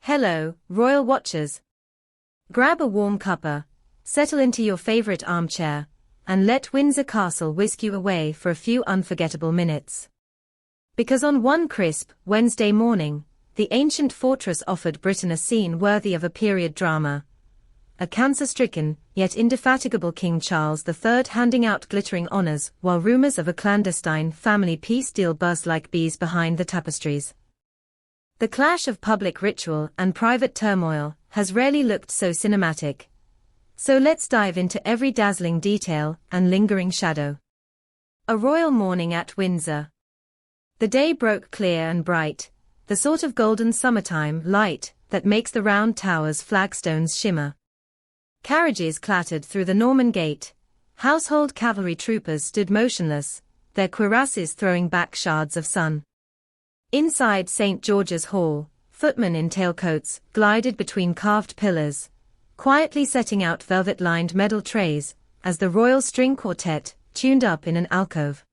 Hello, royal watchers. Grab a warm cuppa, settle into your favorite armchair, and let Windsor Castle whisk you away for a few unforgettable minutes. Because on one crisp Wednesday morning, the ancient fortress offered Britain a scene worthy of a period drama. A cancer-stricken, yet indefatigable King Charles III handing out glittering honors while rumors of a clandestine family peace deal buzzed like bees behind the tapestries. The clash of public ritual and private turmoil has rarely looked so cinematic. So let's dive into every dazzling detail and lingering shadow. A royal morning at Windsor. The day broke clear and bright, the sort of golden summertime light that makes the round tower's flagstones shimmer. Carriages clattered through the Norman Gate, household cavalry troopers stood motionless, their cuirasses throwing back shards of sun. Inside St. George's Hall, footmen in tailcoats glided between carved pillars, quietly setting out velvet-lined medal trays, as the royal string quartet tuned up in an alcove.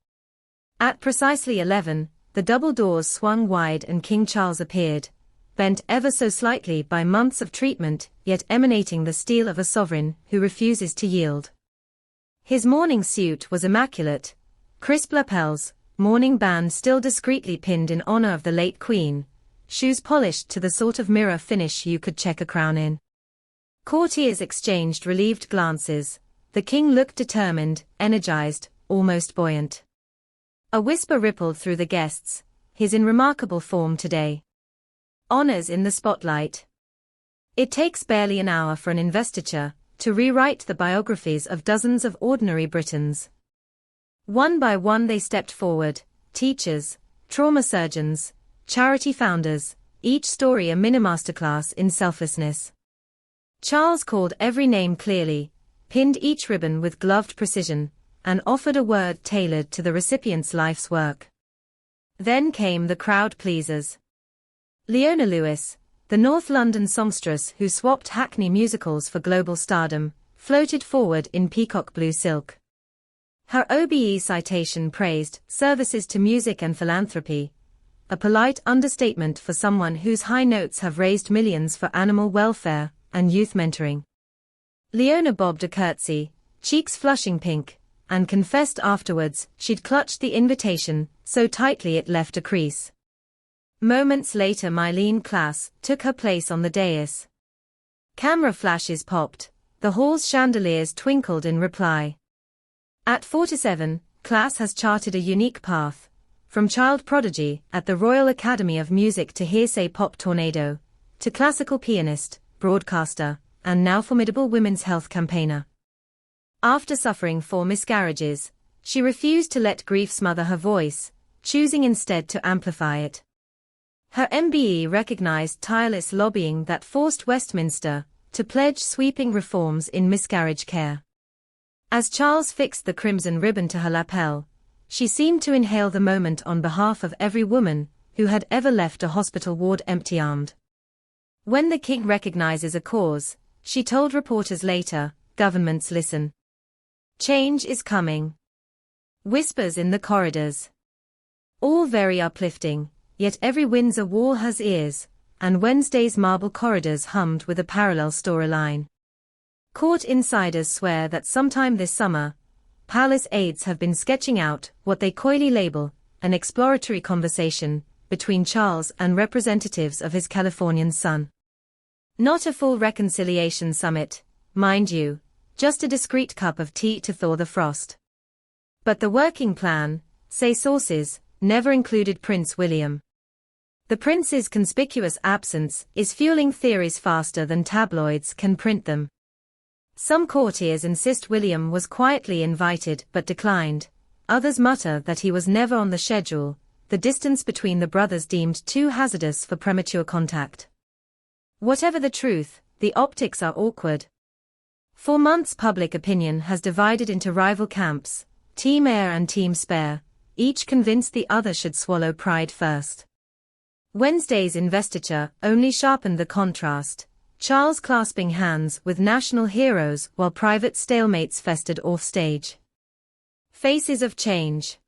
At precisely 11, the double doors swung wide and King Charles appeared, bent ever so slightly by months of treatment, yet emanating the steel of a sovereign who refuses to yield. His morning suit was immaculate, crisp lapels, mourning band still discreetly pinned in honor of the late Queen, shoes polished to the sort of mirror finish you could check a crown in. Courtiers exchanged relieved glances. The king looked determined, energized, almost buoyant. A whisper rippled through the guests, "He's in remarkable form today." Honors in the spotlight. It takes barely an hour for an investiture to rewrite the biographies of dozens of ordinary Britons. One by one they stepped forward, teachers, trauma surgeons, charity founders, each story a mini-masterclass in selflessness. Charles called every name clearly, pinned each ribbon with gloved precision, and offered a word tailored to the recipient's life's work. Then came the crowd pleasers. Leona Lewis, the North London songstress who swapped Hackney musicals for global stardom, floated forward in peacock blue silk. Her OBE citation praised services to music and philanthropy, a polite understatement for someone whose high notes have raised millions for animal welfare and youth mentoring. Leona bobbed a curtsy, cheeks flushing pink, and confessed afterwards she'd clutched the invitation so tightly it left a crease. Moments later Mylene Klass took her place on the dais. Camera flashes popped, the hall's chandeliers twinkled in reply. At 47, Klass has charted a unique path, from child prodigy at the Royal Academy of Music to hearsay pop tornado, to classical pianist, broadcaster, and now formidable women's health campaigner. After suffering 4 miscarriages, she refused to let grief smother her voice, choosing instead to amplify it. Her MBE recognized tireless lobbying that forced Westminster to pledge sweeping reforms in miscarriage care. As Charles fixed the crimson ribbon to her lapel, she seemed to inhale the moment on behalf of every woman who had ever left a hospital ward empty-armed. When the king recognizes a cause, she told reporters later, governments listen. Change is coming. Whispers in the corridors. All very uplifting, yet every Windsor wall has ears, and Wednesday's marble corridors hummed with a parallel storyline. Court insiders swear that sometime this summer, palace aides have been sketching out what they coyly label an exploratory conversation between Charles and representatives of his Californian son. Not a full reconciliation summit, mind you, just a discreet cup of tea to thaw the frost. But the working plan, say sources, never included Prince William. The prince's conspicuous absence is fueling theories faster than tabloids can print them. Some courtiers insist William was quietly invited but declined, others mutter that he was never on the schedule, the distance between the brothers deemed too hazardous for premature contact. Whatever the truth, the optics are awkward. For months public opinion has divided into rival camps, Team Heir and Team Spare, each convinced the other should swallow pride first. Wednesday's investiture only sharpened the contrast, Charles clasping hands with national heroes while private stalemates festered offstage. Faces of change.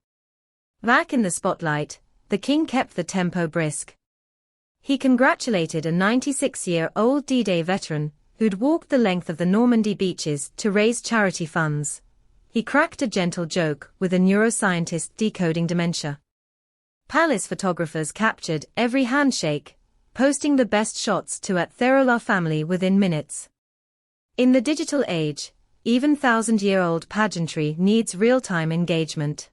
Back in the spotlight, the king kept the tempo brisk. He congratulated a 96-year-old D-Day veteran who'd walked the length of the Normandy beaches to raise charity funds. He cracked a gentle joke with a neuroscientist decoding dementia. Palace photographers captured every handshake, posting the best shots to @Therola family within minutes. In the digital age, even thousand-year-old pageantry needs real-time engagement.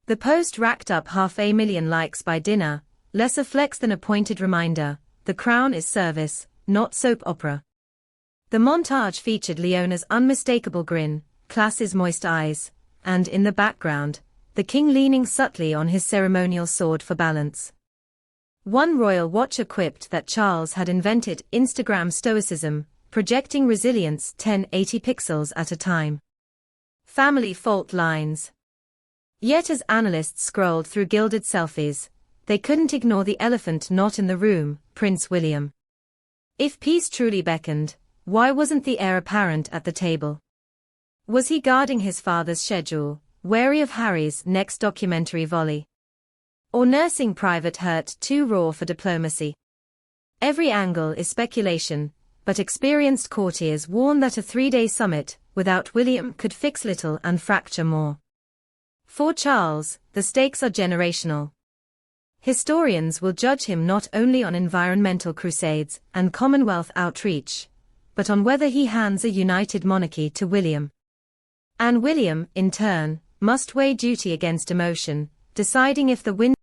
The post racked up 500,000 likes by dinner, less a flex than a pointed reminder, the crown is service, not soap opera. The montage featured Leona's unmistakable grin, Class's moist eyes, and in the background, the king leaning subtly on his ceremonial sword for balance. One royal watcher quipped that Charles had invented Instagram stoicism, projecting resilience 1080 pixels at a time. Family fault lines. Yet as analysts scrolled through gilded selfies, they couldn't ignore the elephant not in the room, Prince William. If peace truly beckoned, why wasn't the heir apparent at the table? Was he guarding his father's schedule, wary of Harry's next documentary volley? Or nursing private hurt too raw for diplomacy? Every angle is speculation, but experienced courtiers warn that a 3-day summit without William could fix little and fracture more. For Charles, the stakes are generational. Historians will judge him not only on environmental crusades and Commonwealth outreach, but on whether he hands a united monarchy to William. And William, in turn, must weigh duty against emotion, deciding if the win